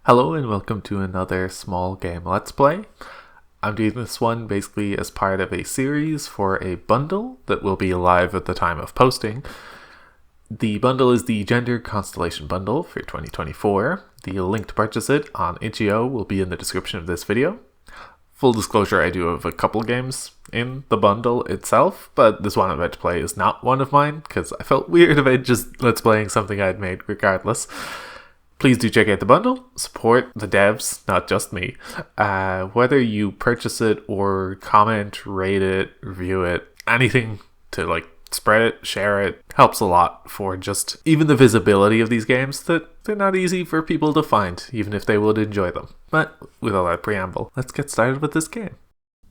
Hello and welcome to another small game Let's Play. I'm doing this one basically as part of a series for a bundle that will be live at the time of posting. The bundle is the Gender Constellation Bundle for 2024. The link to purchase it on itch.io will be in the description of this video. Full disclosure, I do have a couple games in the bundle itself, but this one I'm about to play is not one of mine because I felt weird about just Let's Playing something I'd made regardless. Please do check out the bundle, support the devs, not just me. Whether you purchase it or comment, rate it, review it, anything to spread it, share it, helps a lot for just even the visibility of these games that they're not easy for people to find, even if they would enjoy them. But with all that preamble, let's get started with this game.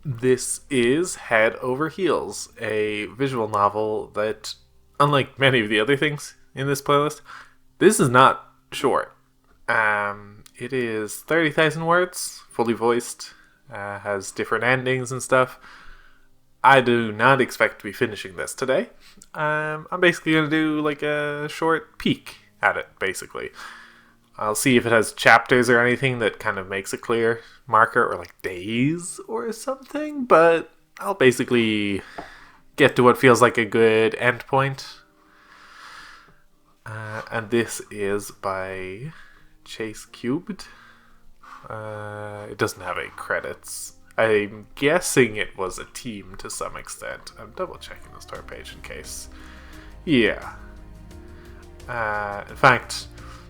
This is Head Over Heels, a visual novel that, unlike many of the other things in this playlist, this is not short. It is 30,000 words, fully voiced, has different endings and stuff. I do not expect to be finishing this today. I'm basically going to do like a short peek at it, basically. I'll see if it has chapters or anything that kind of makes a clear marker, or like days or something, but I'll basically get to what feels like a good endpoint. And this is by Chase Cubed. It doesn't have any credits. I'm guessing it was a team to some extent. I'm double checking the store page in case. Yeah. In fact,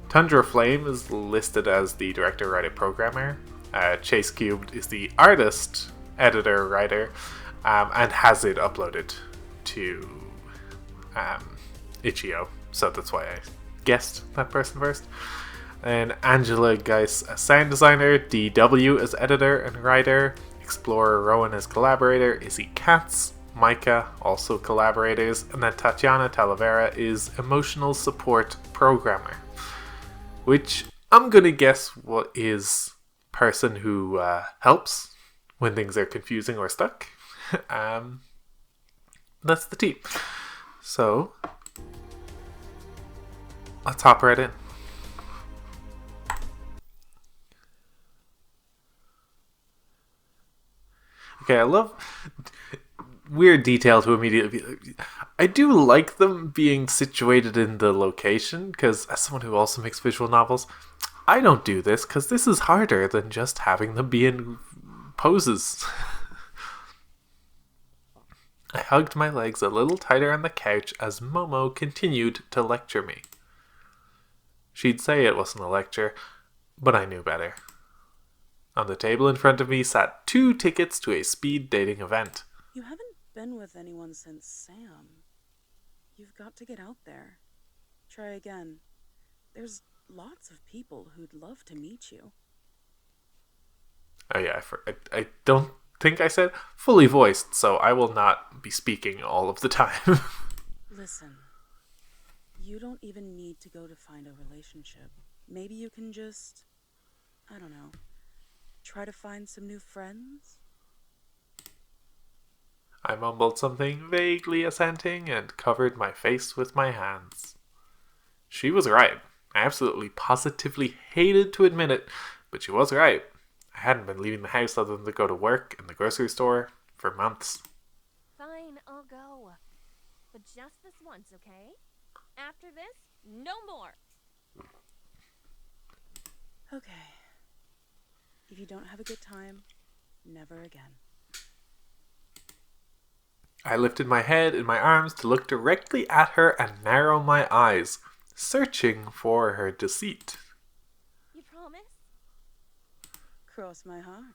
Tundra Flame is listed as the director, writer, programmer. Chase Cubed is the artist, editor, writer, and has it uploaded to itch.io. So that's why I guessed that person first. And Angela Geis as sound designer, DW as editor and writer, Explorer Rowan as collaborator, Izzy Katz, Micah also collaborators, and then Tatiana Talavera is emotional support programmer. Which I'm gonna guess what is person who helps when things are confusing or stuck. That's the team. So let's hop right in. Okay, I love weird detail to immediately. I do like them being situated in the location, because as someone who also makes visual novels, I don't do this because this is harder than just having them be in poses. I hugged my legs a little tighter on the couch as Momo continued to lecture me. She'd say it wasn't a lecture, but I knew better. On the table in front of me sat 2 tickets to a speed dating event. You haven't been with anyone since Sam. You've got to get out there. Try again. There's lots of people who'd love to meet you. Oh yeah, I don't think I said fully voiced, so I will not be speaking all of the time. Listen, you don't even need to go to find a relationship. Maybe you can just, I don't know, try to find some new friends? I mumbled something vaguely assenting and covered my face with my hands. She was right. I absolutely positively hated to admit it, but she was right. I hadn't been leaving the house other than to go to work and the grocery store for months. Fine, I'll go. But just this once, okay? After this, no more. Okay. If you don't have a good time, never again. I lifted my head in my arms to look directly at her and narrow my eyes, searching for her deceit. You promise? Cross my heart.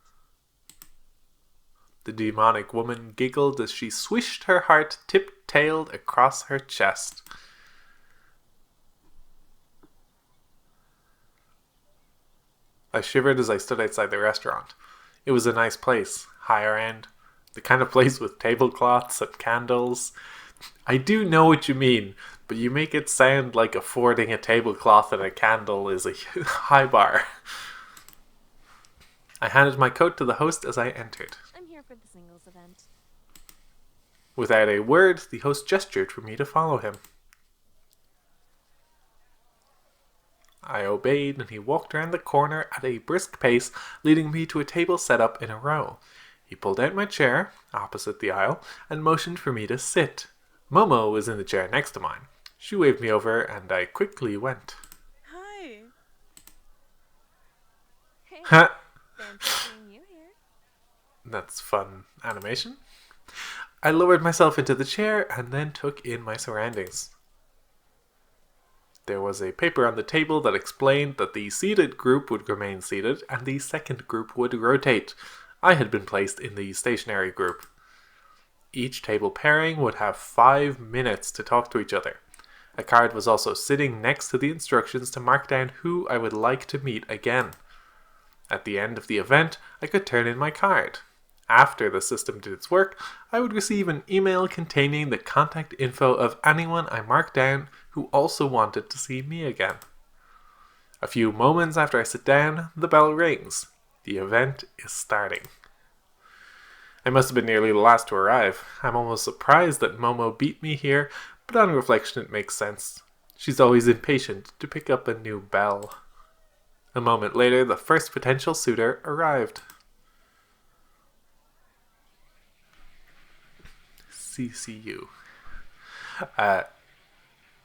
The demonic woman giggled as she swished her heart tip-tailed across her chest. I shivered as I stood outside the restaurant. It was a nice place, higher end, the kind of place with tablecloths and candles. I do know what you mean, but you make it sound like affording a tablecloth and a candle is a high bar. I handed my coat to the host as I entered. I'm here for the singles event. Without a word, the host gestured for me to follow him. I obeyed, and he walked around the corner at a brisk pace, leading me to a table set up in a row. He pulled out my chair, opposite the aisle, and motioned for me to sit. Momo was in the chair next to mine. She waved me over, and I quickly went. Hi. Hey, Ha! fancy seeing you here. That's fun animation. I lowered myself into the chair and then took in my surroundings. There was a paper on the table that explained that the seated group would remain seated and the second group would rotate. I had been placed in the stationary group. Each table pairing would have 5 minutes to talk to each other. A card was also sitting next to the instructions to mark down who I would like to meet again. At the end of the event, I could turn in my card. After the system did its work, I would receive an email containing the contact info of anyone I marked down who also wanted to see me again. A few moments after I sit down, the bell rings. The event is starting. I must have been nearly the last to arrive. I'm almost surprised that Momo beat me here, but on reflection it makes sense. She's always impatient to pick up a new bell. A moment later, the first potential suitor arrived. CCU.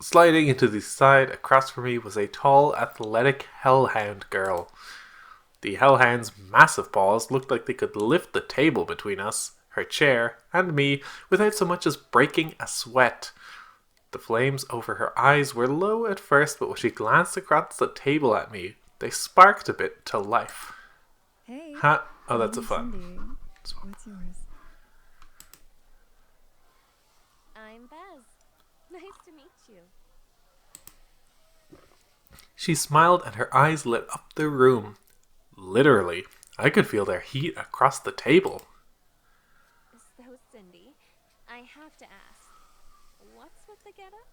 Sliding into the side across from me was a tall, athletic hellhound girl. The hellhound's massive paws looked like they could lift the table between us, her chair, and me without so much as breaking a sweat. The flames over her eyes were low at first, but when she glanced across the table at me, they sparked a bit to life. Hey. Huh? Oh, that's a I'm fun. Cindy. What's yours? I'm Bez. Nice to meet you. She smiled and her eyes lit up the room. Literally, I could feel their heat across the table. So, Cindy, I have to ask, what's with the getup?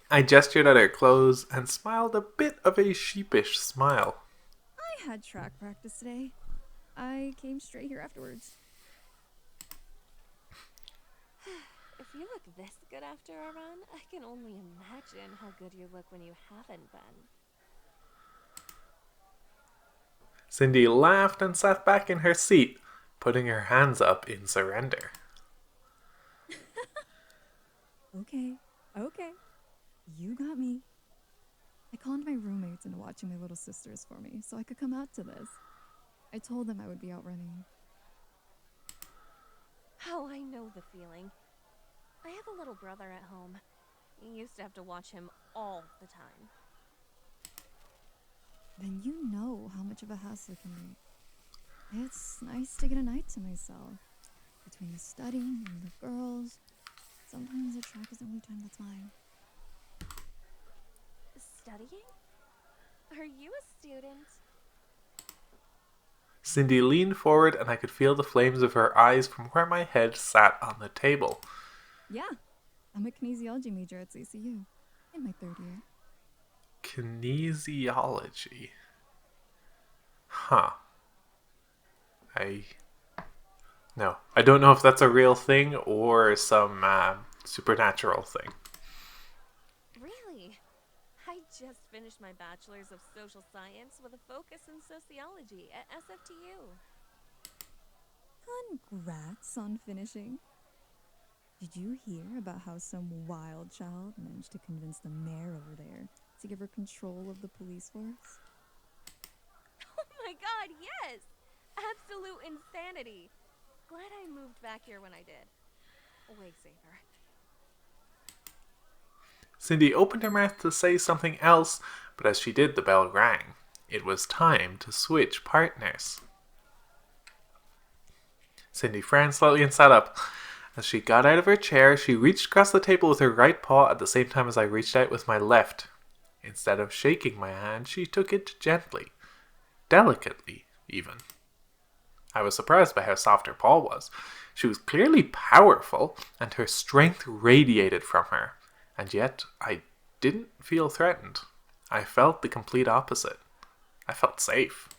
I gestured at her clothes and smiled a bit of a sheepish smile. I had track practice today. I came straight here afterwards. If you look this good after a run, I can only imagine how good you look when you haven't been. Cindy laughed and sat back in her seat, putting her hands up in surrender. Okay. You got me. I conned my roommates into watching my little sisters for me so I could come out to this. I told them I would be out running. Oh, I know the feeling. I have a little brother at home. You used to have to watch him all the time. Then you know how much of a hassle it can be. It's nice to get a night to myself. Between the studying and the girls, sometimes the track is the only time that's mine. Studying? Are you a student? Cindy leaned forward and I could feel the flames of her eyes from where my head sat on the table. Yeah, I'm a kinesiology major at CCU in my 3rd year. Kinesiology. Huh. No, I don't know if that's a real thing or some supernatural thing. Really? I just finished my bachelor's of social science with a focus in sociology at SFTU. Congrats on finishing. Did you hear about how some wild child managed to convince the mayor over there to give her control of the police force? Oh my god, yes! Absolute insanity. Glad I moved back here when I did. Way safer. Cindy opened her mouth to say something else, but as she did, the bell rang. It was time to switch partners. Cindy frowned slightly and sat up. As she got out of her chair, she reached across the table with her right paw at the same time as I reached out with my left. Instead of shaking my hand, she took it gently. Delicately, even. I was surprised by how soft her paw was. She was clearly powerful, and her strength radiated from her. And yet, I didn't feel threatened. I felt the complete opposite. I felt safe.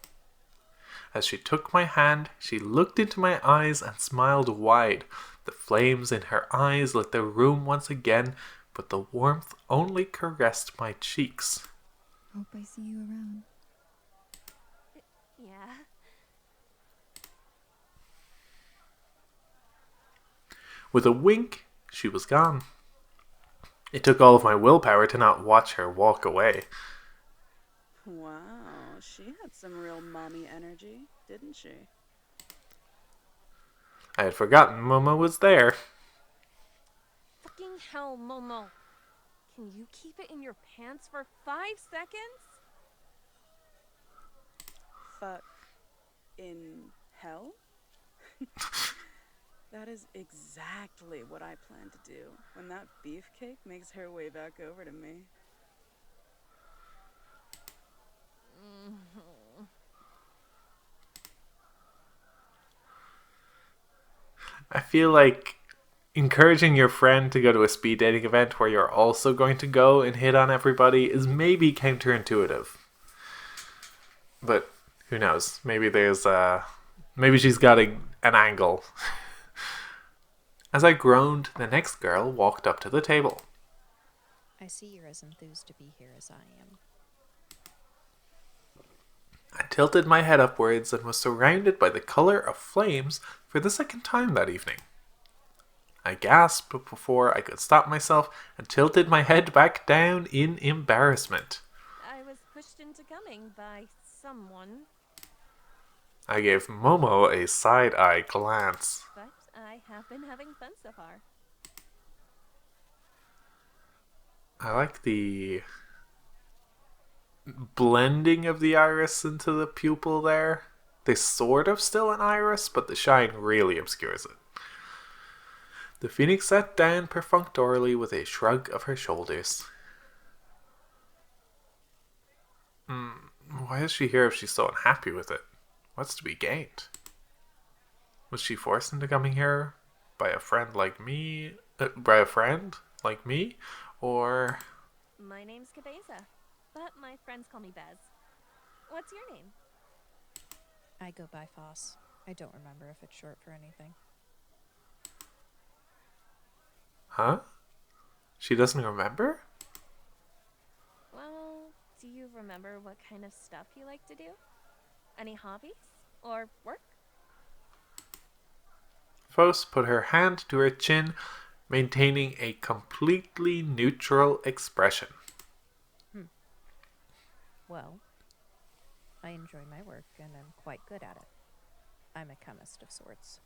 As she took my hand, she looked into my eyes and smiled wide. The flames in her eyes lit the room once again, but the warmth only caressed my cheeks. Hope I see you around. Yeah. With a wink, she was gone. It took all of my willpower to not watch her walk away. Wow, she had some real mommy energy, didn't she? I had forgotten Momo was there. Fucking hell, Momo. Can you keep it in your pants for 5 seconds? Fuck in hell? That is exactly what I plan to do when that beefcake makes her way back over to me. I feel like encouraging your friend to go to a speed dating event where you're also going to go and hit on everybody is maybe counterintuitive. But who knows? Maybe maybe she's got an angle. As I groaned, the next girl walked up to the table. I see you're as enthused to be here as I am. I tilted my head upwards and was surrounded by the color of flames for the second time that evening. I gasped before I could stop myself and tilted my head back down in embarrassment. I was pushed into coming by someone, I gave Momo a side-eye glance. but I have been having fun so far. I like the blending of the iris into the pupil there. They sort of still an iris, but the shine really obscures it. The phoenix sat down perfunctorily with a shrug of her shoulders. Why is she here if she's so unhappy with it? What's to be gained? Was she forced into coming here by a friend like me? By a friend like me? Or... My name's Cabeza, but my friends call me Bez. What's your name? I go by Foss. I don't remember if it's short for anything. Huh? She doesn't remember? Well, do you remember what kind of stuff you like to do? Any hobbies? Or work? Fos put her hand to her chin, maintaining a completely neutral expression. Well, I enjoy my work and I'm quite good at it. I'm a chemist of sorts.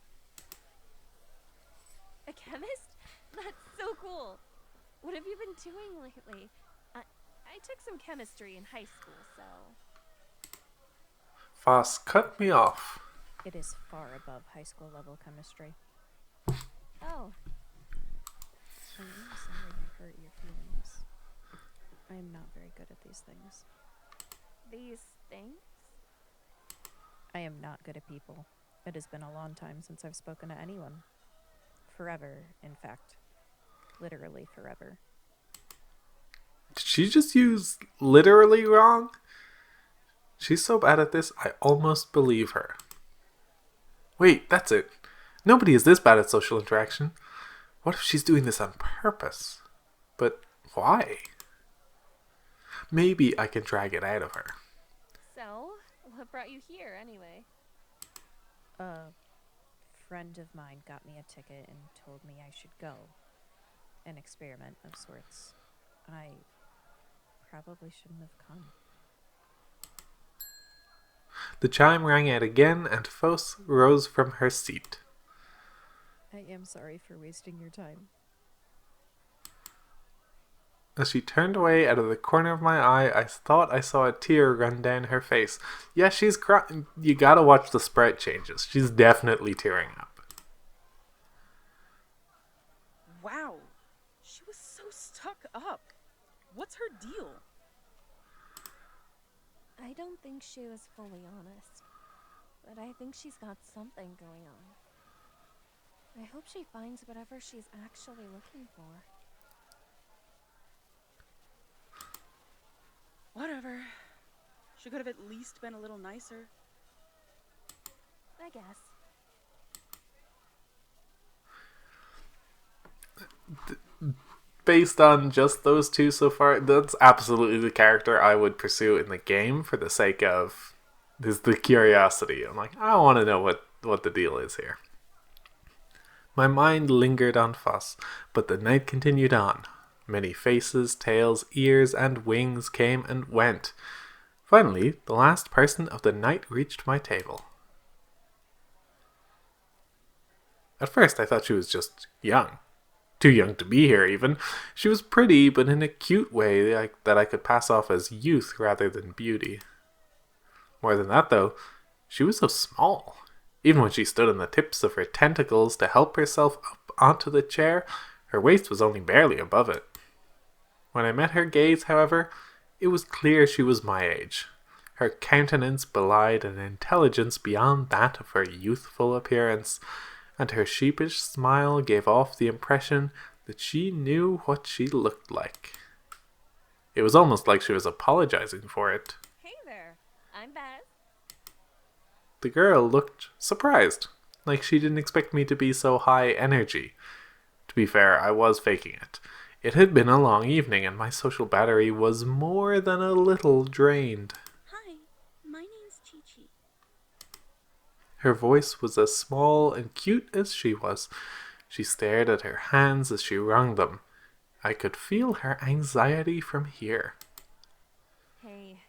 A chemist? That's so cool. What have you been doing lately? I took some chemistry in high school, so... Fos cut me off. It is far above high school level chemistry. Oh, I am sorry I hurt your feelings. I am not very good at these things. these things? I am not good at people. It has been a long time since I've spoken to anyone. Forever, in fact. Literally forever. Did she just use literally wrong? She's so bad at this, I almost believe her. Wait, that's it. Nobody is this bad at social interaction. What if she's doing this on purpose? But why? Maybe I can drag it out of her. So, what brought you here, anyway? A friend of mine got me a ticket and told me I should go. An experiment of sorts. I probably shouldn't have come. The chime rang out again, and Fos rose from her seat. I am sorry for wasting your time. As she turned away out of the corner of my eye, I thought I saw a tear run down her face. Yeah, she's crying. You gotta watch the sprite changes. She's definitely tearing up. Wow, she was so stuck up. What's her deal? I don't think she was fully honest, but I think she's got something going on. I hope she finds whatever she's actually looking for. Whatever. She could have at least been a little nicer. I guess. based on just those two so far, that's absolutely the character I would pursue in the game for the sake of the curiosity. I'm like, I want to know what the deal is here. My mind lingered on Fuss, but the night continued on. Many faces, tails, ears, and wings came and went. Finally, the last person of the night reached my table. At first, I thought she was just young. Too young to be here, even. She was pretty, but in a cute way that I could pass off as youth rather than beauty. More than that, though, she was so small. Even when she stood on the tips of her tentacles to help herself up onto the chair, her waist was only barely above it. When I met her gaze, however, it was clear she was my age. Her countenance belied an intelligence beyond that of her youthful appearance, and her sheepish smile gave off the impression that she knew what she looked like. It was almost like she was apologizing for it. Hey there, I'm Beth. The girl looked surprised, like she didn't expect me to be so high energy. To be fair, I was faking it. It had been a long evening, and my social battery was more than a little drained. Hi, my name's Chi-Chi. Her voice was as small and cute as she was. She stared at her hands as she wrung them. I could feel her anxiety from here. Hey,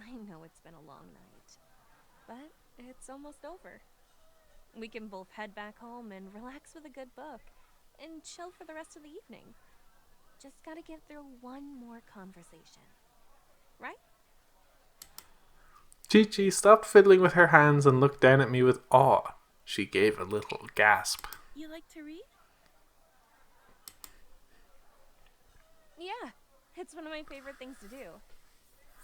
I know it's been a long night, but it's almost over. We can both head back home and relax with a good book, and chill for the rest of the evening. Just gotta get through one more conversation. Right? Chi-Chi stopped fiddling with her hands and looked down at me with awe. She gave a little gasp. You like to read? Yeah, it's one of my favorite things to do.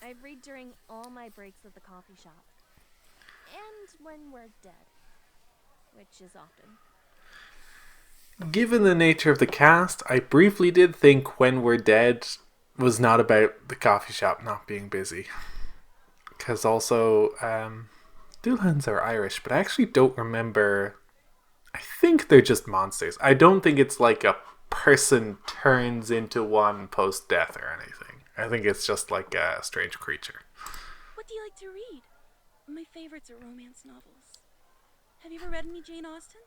I read during all my breaks at the coffee shop. And when we're dead. Which is often. Given the nature of the cast, I briefly did think When We're Dead was not about the coffee shop not being busy. Because also, Doolands are Irish, but I actually don't remember. I think they're just monsters. I don't think it's like a person turns into one post-death or anything. I think it's just like a strange creature. What do you like to read? My favorites are romance novels. Have you ever read any Jane Austen?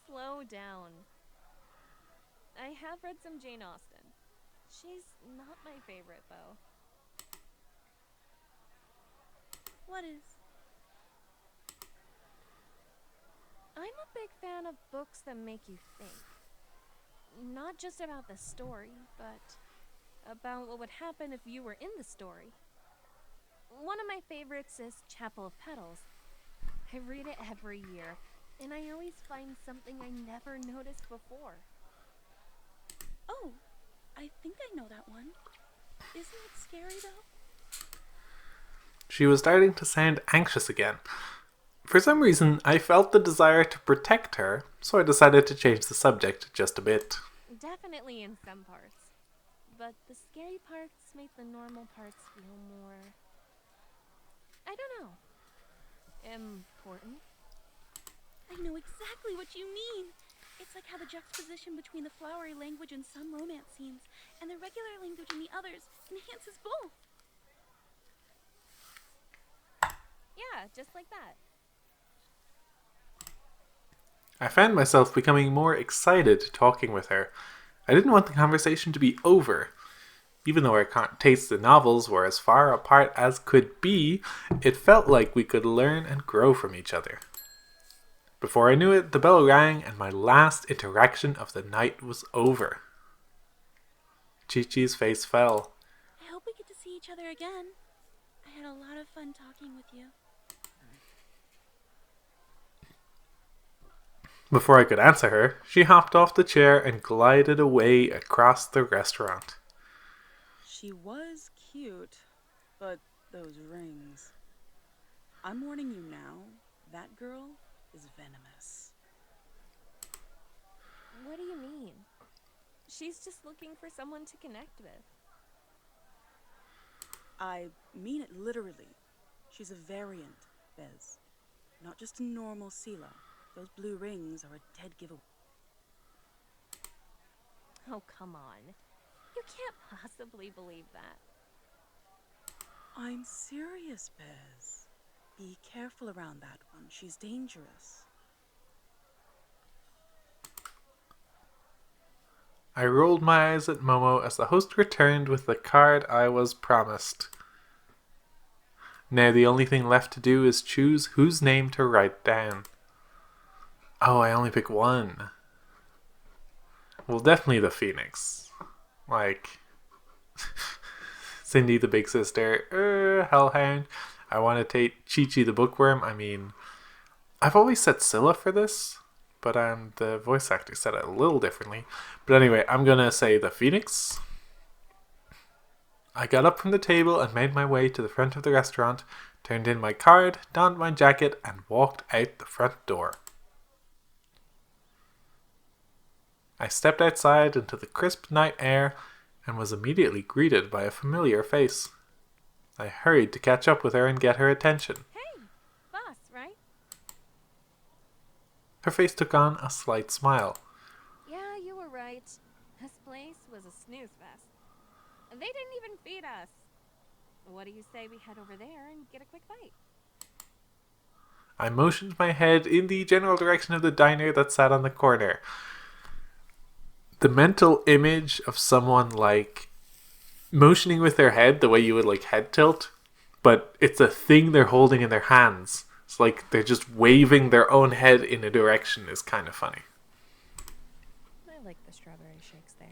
Slow down. I have read some Jane Austen. She's not my favorite, though. What is? I'm a big fan of books that make you think. Not just about the story, but about what would happen if you were in the story. One of my favorites is Chapel of Petals. I read it every year, and I always find something I never noticed before. Oh, I think I know that one. Isn't it scary, though? She was starting to sound anxious again. For some reason, I felt the desire to protect her, so I decided to change the subject just a bit. Definitely in some parts. But the scary parts make the normal parts feel more... I don't know. Important? I know exactly what you mean. It's like how the juxtaposition between the flowery language in some romance scenes and the regular language in the others enhances both. Yeah, just like that. I found myself becoming more excited talking with her. I didn't want the conversation to be over. Even though our tastes in novels were as far apart as could be, it felt like we could learn and grow from each other. Before I knew it, the bell rang and my last interaction of the night was over. Chi-Chi's face fell. I hope we get to see each other again. I had a lot of fun talking with you. Before I could answer her, she hopped off the chair and glided away across the restaurant. She was cute, but those rings. I'm warning you now, that girl is venomous. What do you mean? She's just looking for someone to connect with. I mean it literally. She's a variant, Bez. Not just a normal Sela. Those blue rings are a dead giveaway. Oh, come on. You can't possibly believe that. I'm serious, Biz. Be careful around that one. She's dangerous. I rolled my eyes at Momo as the host returned with the card I was promised. Now the only thing left to do is choose whose name to write down. Oh, I only pick one. Well, definitely the Phoenix. Like, Cindy the big sister, Hellhound. I want to take Chi-Chi the bookworm. I mean, I've always said Scylla for this, but the voice actor said it a little differently. But anyway, I'm going to say the Phoenix. I got up from the table and made my way to the front of the restaurant, turned in my card, donned my jacket, and walked out the front door. I stepped outside into the crisp night air and was immediately greeted by a familiar face. I hurried to catch up with her and get her attention. Hey, boss, right? Her face took on a slight smile. Yeah, you were right. This place was a snooze fest. They didn't even feed us. What do you say we head over there and get a quick bite? I motioned my head in the general direction of the diner that sat on the corner. The mental image of someone like motioning with their head the way you would like head tilt, but it's a thing they're holding in their hands. It's like they're just waving their own head in a direction is kind of funny. I like the strawberry shakes there.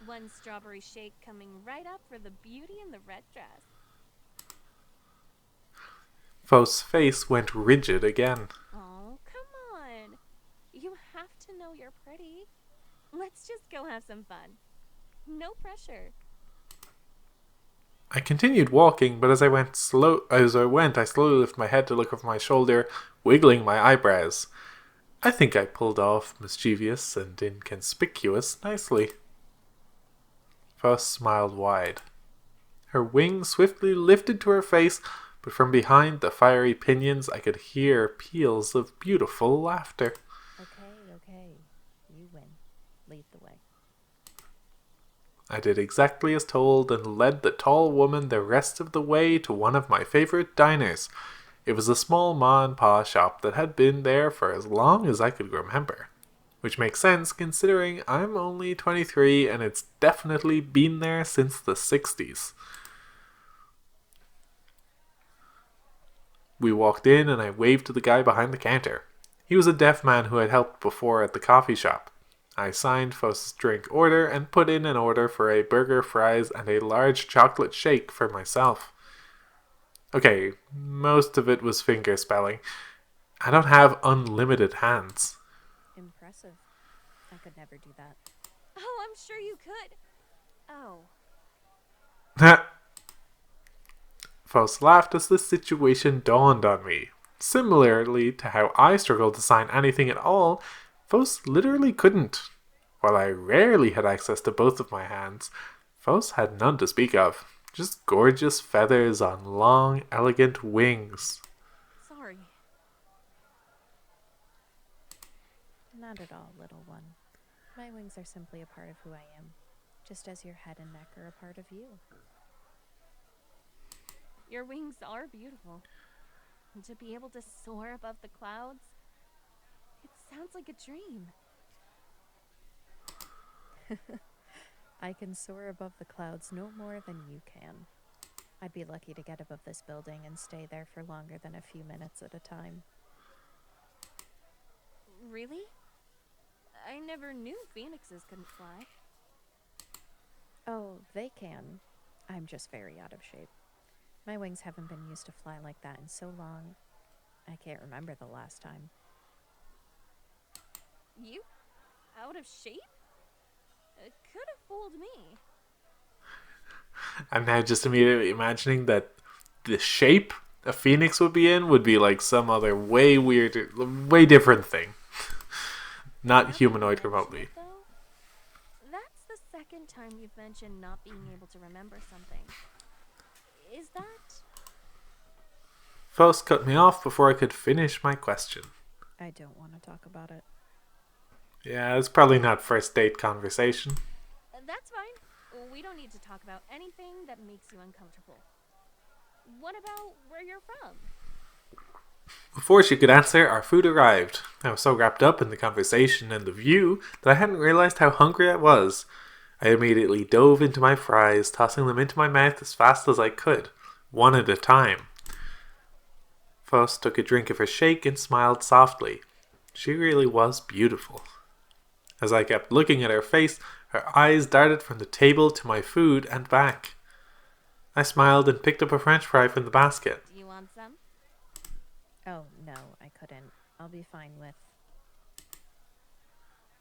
One strawberry shake coming right up for the beauty in the red dress. Fo's face went rigid again. Oh, come on. You have to know you're pretty. Let's just go have some fun. No pressure. I continued walking, but as I went, I slowly lifted my head to look over my shoulder, wiggling my eyebrows. I think I pulled off mischievous and inconspicuous nicely. Fo smiled wide. Her wings swiftly lifted to her face, but from behind the fiery pinions I could hear peals of beautiful laughter. Okay. You win. Lead the way. I did exactly as told and led the tall woman the rest of the way to one of my favorite diners. It was a small ma and pa shop that had been there for as long as I could remember. Which makes sense considering I'm only 23 and it's definitely been there since the 60s. We walked in and I waved to the guy behind the counter. He was a deaf man who had helped before at the coffee shop. I signed Fo's drink order and put in an order for a burger, fries, and a large chocolate shake for myself. Okay, most of it was finger spelling. I don't have unlimited hands. Impressive. I could never do that. Oh, I'm sure you could. Oh. Faust laughed as the situation dawned on me. Similarly to how I struggled to sign anything at all, Faust literally couldn't. While I rarely had access to both of my hands, Faust had none to speak of. Just gorgeous feathers on long, elegant wings. Sorry. Not at all, little one. My wings are simply a part of who I am, just as your head and neck are a part of you. Your wings are beautiful. And to be able to soar above the clouds, it sounds like a dream. I can soar above the clouds no more than you can. I'd be lucky to get above this building and stay there for longer than a few minutes at a time. Really? I never knew phoenixes couldn't fly. Oh, they can. I'm just very out of shape. My wings haven't been used to fly like that in so long. I can't remember the last time. You? Out of shape? It could have fooled me. I'm now just immediately imagining that the shape a phoenix would be in would be like some other way weirder, way different thing. Not humanoid remotely. Though, that's the second time you've mentioned not being able to remember something. Is that... Faust cut me off before I could finish my question. I don't want to talk about it. Yeah, it's probably not first date conversation. That's fine. We don't need to talk about anything that makes you uncomfortable. What about where you're from? Before she could answer, our food arrived. I was so wrapped up in the conversation and the view that I hadn't realized how hungry I was. I immediately dove into my fries, tossing them into my mouth as fast as I could, one at a time. Faust took a drink of her shake and smiled softly. She really was beautiful. As I kept looking at her face, her eyes darted from the table to my food and back. I smiled and picked up a french fry from the basket. Do you want some? Oh, no, I couldn't. I'll be fine with.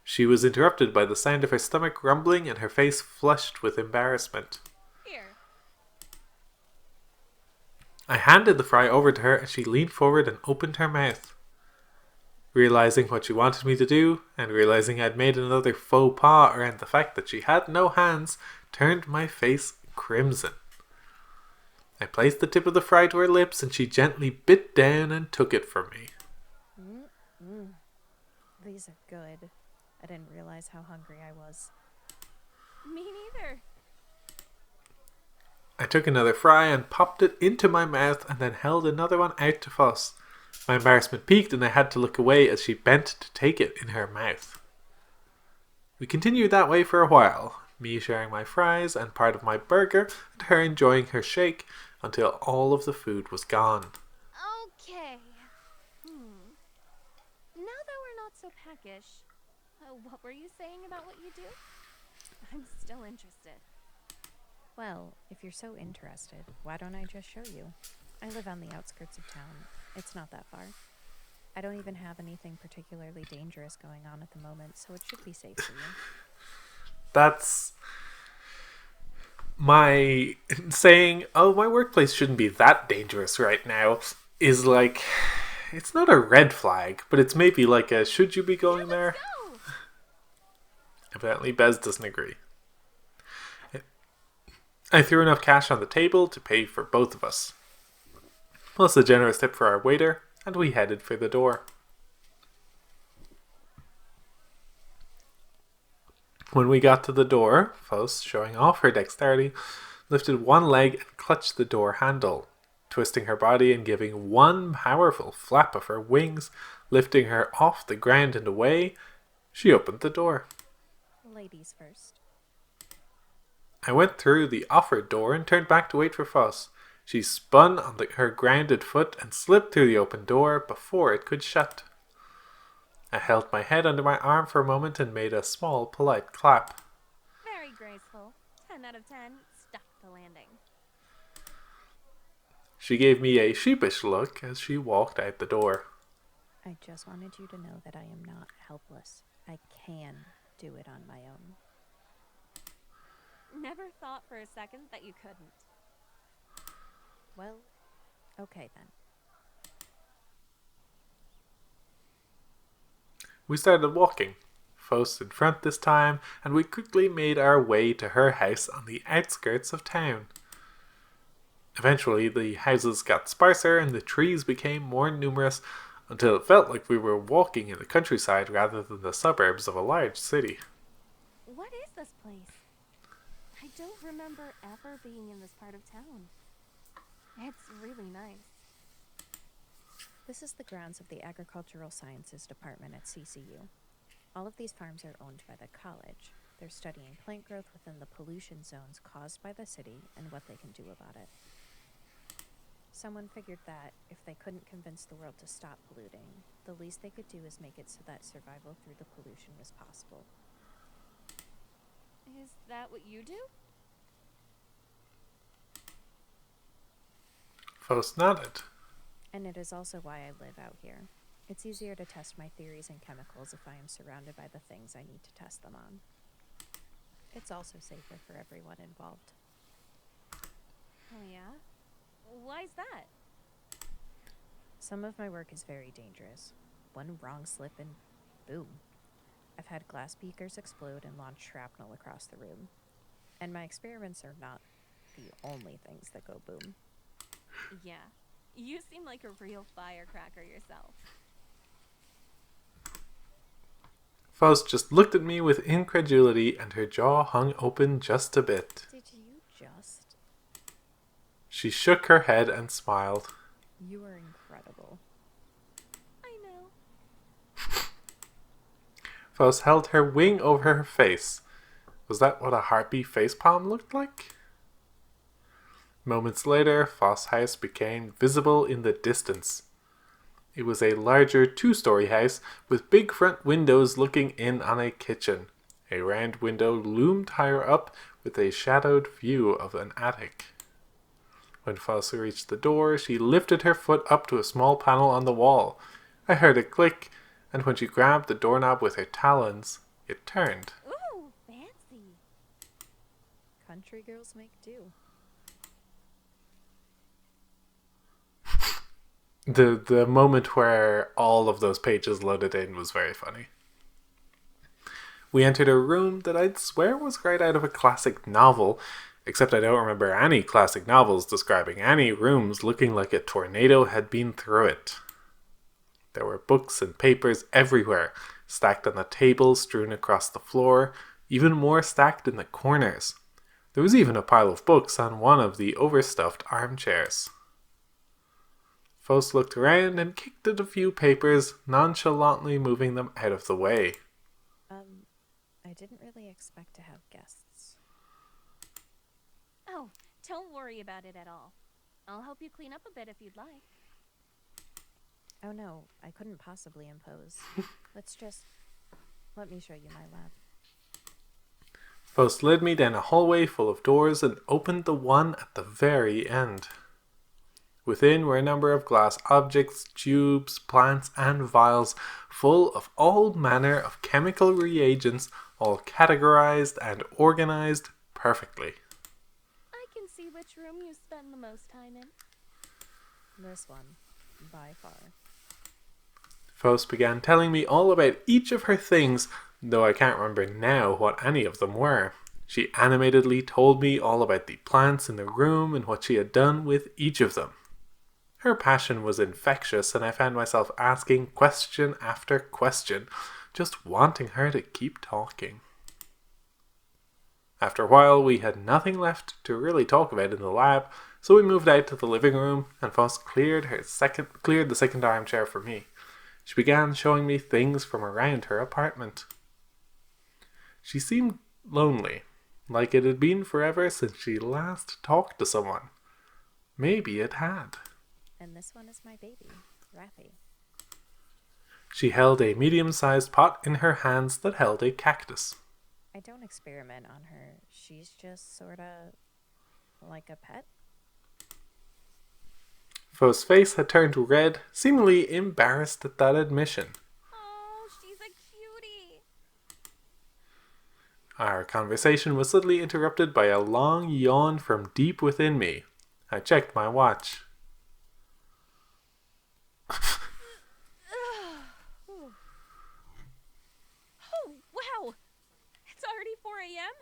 She was interrupted by the sound of her stomach rumbling and her face flushed with embarrassment. Here. I handed the fry over to her and she leaned forward and opened her mouth. Realizing what she wanted me to do, and realizing I'd made another faux pas around the fact that she had no hands, turned my face crimson. I placed the tip of the fry to her lips and she gently bit down and took it from me. These are good. I didn't realize how hungry I was. Me neither. I took another fry and popped it into my mouth and then held another one out to Fuss. My embarrassment peaked and I had to look away as she bent to take it in her mouth. We continued that way for a while, me sharing my fries and part of my burger and her enjoying her shake until all of the food was gone. Okay. Now that we're not so peckish, what were you saying about what you do? I'm still interested. Well, if you're so interested, why don't I just show you? I live on the outskirts of town. It's not that far. I don't even have anything particularly dangerous going on at the moment, so it should be safe for you. That's my saying, oh, my workplace shouldn't be that dangerous right now, is like, it's not a red flag, but it's maybe like a, should you be going there? Go! Evidently, Bez doesn't agree. I threw enough cash on the table to pay for both of us, plus a generous tip for our waiter, and we headed for the door. When we got to the door, Faust, showing off her dexterity, lifted one leg and clutched the door handle, twisting her body and giving one powerful flap of her wings, lifting her off the ground and away. She opened the door. Ladies first. I went through the offered door and turned back to wait for Fuss. She spun on her grounded foot and slipped through the open door before it could shut. I held my head under my arm for a moment and made a small, polite clap. Very graceful. 10 out of 10. Stuck the landing. She gave me a sheepish look as she walked out the door. I just wanted you to know that I am not helpless. I can do it on my own. Never thought for a second that you couldn't. Well, okay then. We started walking, Faust in front this time, and we quickly made our way to her house on the outskirts of town. Eventually, the houses got sparser and the trees became more numerous until it felt like we were walking in the countryside rather than the suburbs of a large city. What is this place? I don't remember ever being in this part of town. It's really nice. This is the grounds of the Agricultural Sciences Department at CCU. All of these farms are owned by the college. They're studying plant growth within the pollution zones caused by the city and what they can do about it. Someone figured that if they couldn't convince the world to stop polluting, the least they could do is make it so that survival through the pollution was possible. Is that what you do? Faust nodded. And it is also why I live out here. It's easier to test my theories and chemicals if I am surrounded by the things I need to test them on. It's also safer for everyone involved. Oh yeah? Why's that? Some of my work is very dangerous. One wrong slip and boom. I've had glass beakers explode and launch shrapnel across the room. And my experiments are not the only things that go boom. Yeah. You seem like a real firecracker yourself. Faust just looked at me with incredulity and her jaw hung open just a bit. Did you just? She shook her head and smiled. You are incredible. I know. Faust held her wing over her face. Was that what a harpy facepalm looked like? Moments later, Faust's house became visible in the distance. It was a larger two-story house with big front windows looking in on a kitchen. A round window loomed higher up with a shadowed view of an attic. When Faust reached the door, she lifted her foot up to a small panel on the wall. I heard a click, and when she grabbed the doorknob with her talons, it turned. Ooh, fancy. Country girls make do. The moment where all of those pages loaded in was very funny. We entered a room that I'd swear was right out of a classic novel, except I don't remember any classic novels describing any rooms looking like a tornado had been through it. There were books and papers everywhere, stacked on the table, strewn across the floor, even more stacked in the corners. There was even a pile of books on one of the overstuffed armchairs. Faust looked around and kicked at a few papers, nonchalantly moving them out of the way. I didn't really expect to have guests. Oh, don't worry about it at all. I'll help you clean up a bit if you'd like. Oh no, I couldn't possibly impose. Let me show you my lab. Faust led me down a hallway full of doors and opened the one at the very end. Within were a number of glass objects, tubes, plants, and vials, full of all manner of chemical reagents, all categorized and organized perfectly. I can see which room you spend the most time in. This one, by far. Faust began telling me all about each of her things, though I can't remember now what any of them were. She animatedly told me all about the plants in the room and what she had done with each of them. Her passion was infectious, and I found myself asking question after question, just wanting her to keep talking. After a while, we had nothing left to really talk about in the lab, so we moved out to the living room, and Faust cleared the second armchair for me. She began showing me things from around her apartment. She seemed lonely, like it had been forever since she last talked to someone. Maybe it had. And this one is my baby, Raffy. She held a medium-sized pot in her hands that held a cactus. I don't experiment on her. She's just sorta like a pet. Fo's face had turned red, seemingly embarrassed at that admission. Oh, she's a cutie. Our conversation was suddenly interrupted by a long yawn from deep within me. I checked my watch. Oh, wow. It's already 4 a.m.?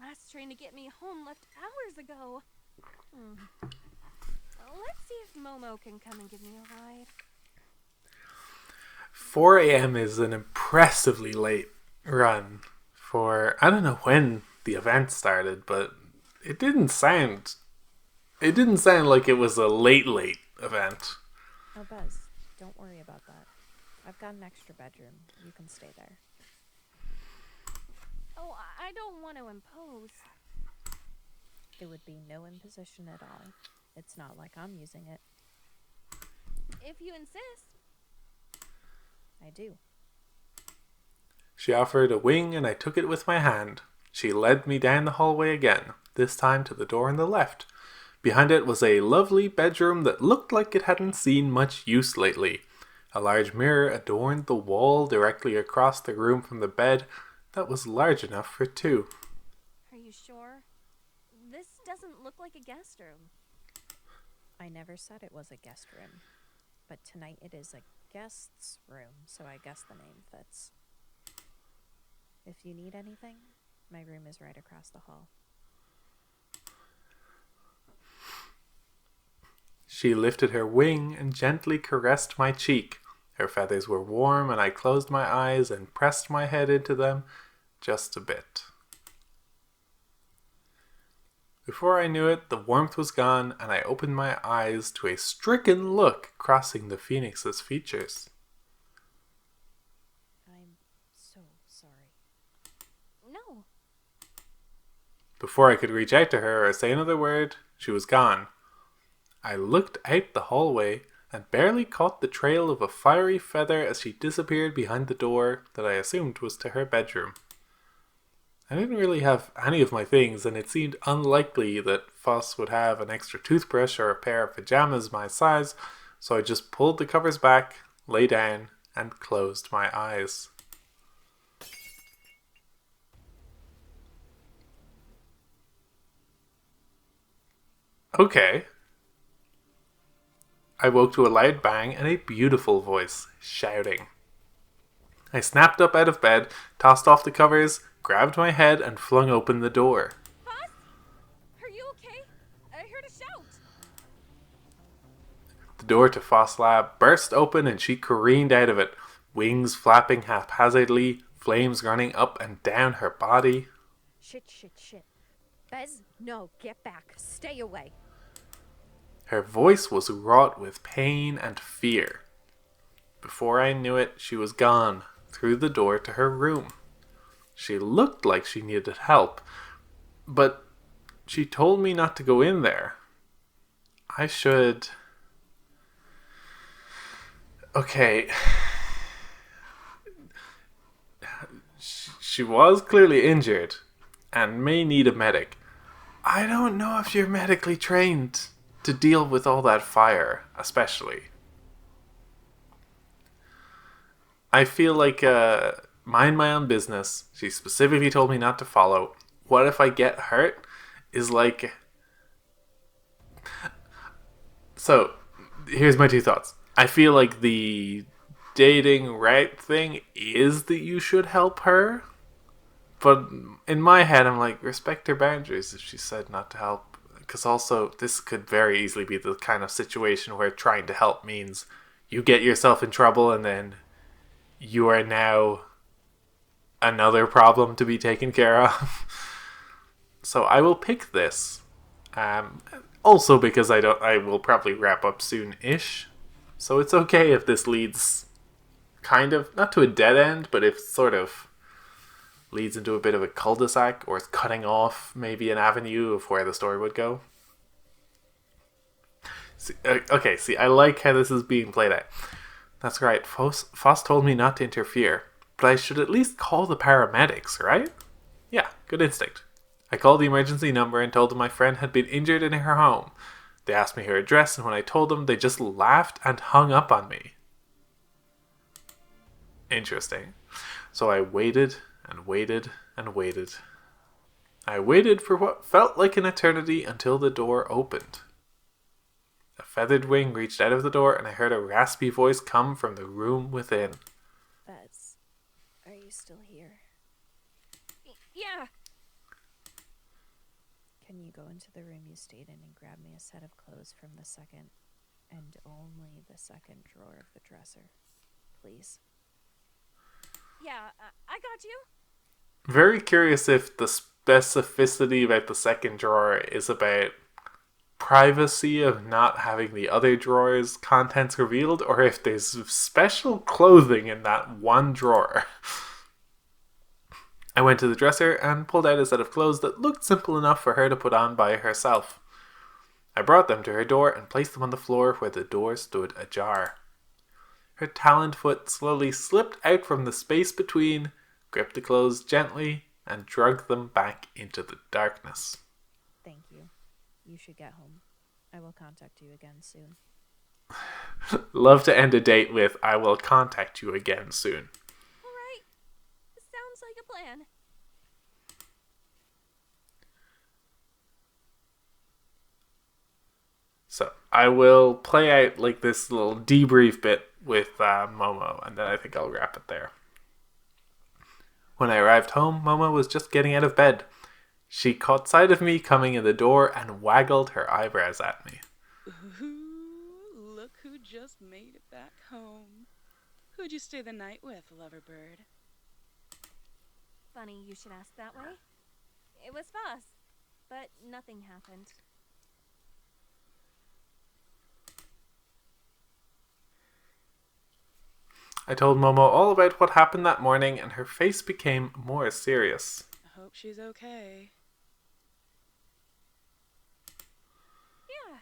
Last train to get me home left hours ago. Let's see if Momo can come and give me a ride. 4 a.m. is an impressively late run for... I don't know when the event started, but it didn't sound like it was a late event. Oh, Buzz, don't worry about that. I've got an extra bedroom. You can stay there. Oh, I don't want to impose. It would be no imposition at all. It's not like I'm using it. If you insist. I do. She offered a wing and I took it with my hand. She led me down the hallway again, this time to the door on the left. Behind it was a lovely bedroom that looked like it hadn't seen much use lately. A large mirror adorned the wall directly across the room from the bed that was large enough for two. Are you sure? This doesn't look like a guest room. I never said it was a guest room. But tonight it is a guest's room, so I guess the name fits. If you need anything, my room is right across the hall. She lifted her wing and gently caressed my cheek. Her feathers were warm, and I closed my eyes and pressed my head into them just a bit. Before I knew it, the warmth was gone, and I opened my eyes to a stricken look crossing the phoenix's features. I'm so sorry. No. Before I could reach out to her or say another word, she was gone. I looked out the hallway and barely caught the trail of a fiery feather as she disappeared behind the door that I assumed was to her bedroom. I didn't really have any of my things, and it seemed unlikely that Foss would have an extra toothbrush or a pair of pajamas my size, so I just pulled the covers back, lay down, and closed my eyes. Okay. I woke to a loud bang and a beautiful voice shouting. I snapped up out of bed, tossed off the covers, grabbed my head, and flung open the door. Foss? Are you okay? I heard a shout. The door to Foss Lab burst open and she careened out of it, wings flapping haphazardly, flames running up and down her body. Shit. Bez, no, get back. Stay away. Her voice was wrought with pain and fear. Before I knew it, she was gone, through the door to her room. She looked like she needed help, but she told me not to go in there. I should... Okay. She was clearly injured and may need a medic. I don't know if you're medically trained to deal with all that fire, especially. I feel like mind my own business. She specifically told me not to follow. What if I get hurt? Is like... So, here's my two thoughts. I feel like the dating right thing is that you should help her. But in my head, I'm like, respect her boundaries if she said not to help. Because also, this could very easily be the kind of situation where trying to help means you get yourself in trouble and then you are now another problem to be taken care of. So I will pick this. Also because I will probably wrap up soon-ish. So it's okay if this leads kind of, not to a dead end, but if sort of leads into a bit of a cul-de-sac or is cutting off maybe an avenue of where the story would go. See, I like how this is being played out. That's right, Foss told me not to interfere, but I should at least call the paramedics, right? Yeah, good instinct. I called the emergency number and told them my friend had been injured in her home. They asked me her address, and when I told them, they just laughed and hung up on me. Interesting. So I waited and waited and waited. I waited for what felt like an eternity until the door opened. A feathered wing reached out of the door and I heard a raspy voice come from the room within. Bez, are you still here? Yeah. Can you go into the room you stayed in and grab me a set of clothes from the second, and only the second drawer of the dresser? Please. Yeah, I got you. Very curious if the specificity about the second drawer is about privacy of not having the other drawer's contents revealed, or if there's special clothing in that one drawer. I went to the dresser and pulled out a set of clothes that looked simple enough for her to put on by herself. I brought them to her door and placed them on the floor where the door stood ajar. Her taloned foot slowly slipped out from the space between, gripped the clothes gently, and dragged them back into the darkness. Thank you. You should get home. I will contact you again soon. Love to end a date with, I will contact you again soon. All right. Sounds like a plan. So I will play out like this little debrief bit with Momo, and then I think I'll wrap it there. When I arrived home, Momo was just getting out of bed. She caught sight of me coming in the door and waggled her eyebrows at me. Ooh, look who just made it back home. Who'd you stay the night with, Loverbird? Funny you should ask that way. It was fast, but nothing happened. I told Momo all about what happened that morning, and her face became more serious. I hope she's okay. Yeah,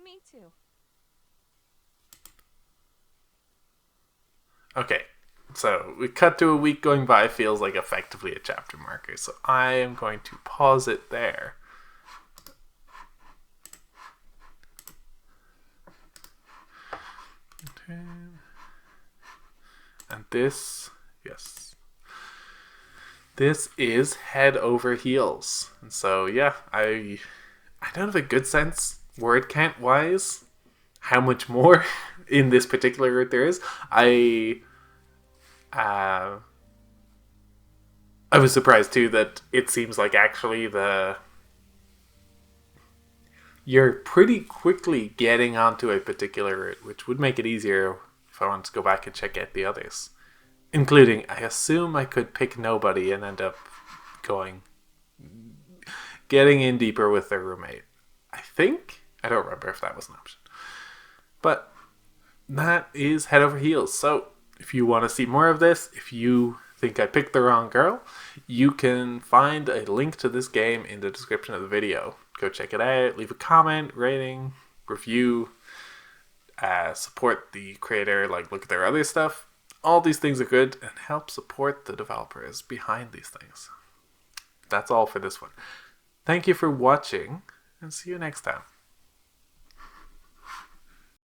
me too. Okay, so we cut to a week going by, feels like effectively a chapter marker, so I am going to pause it there. Okay. And this, yes, this is Head Over Heels. And so, yeah, I don't have a good sense, word count wise, how much more in this particular route there is. I was surprised too that it seems like actually you're pretty quickly getting onto a particular route, which would make it easier if I wanted to go back and check out the others. Including, I assume I could pick nobody and end up getting in deeper with their roommate. I think? I don't remember if that was an option. But that is Head Over Heels. So, if you want to see more of this, if you think I picked the wrong girl, you can find a link to this game in the description of the video. Go check it out, leave a comment, rating, review, support the creator, like look at their other stuff. All these things are good and help support the developers behind these things. That's all for this one. Thank you for watching, and see you next time.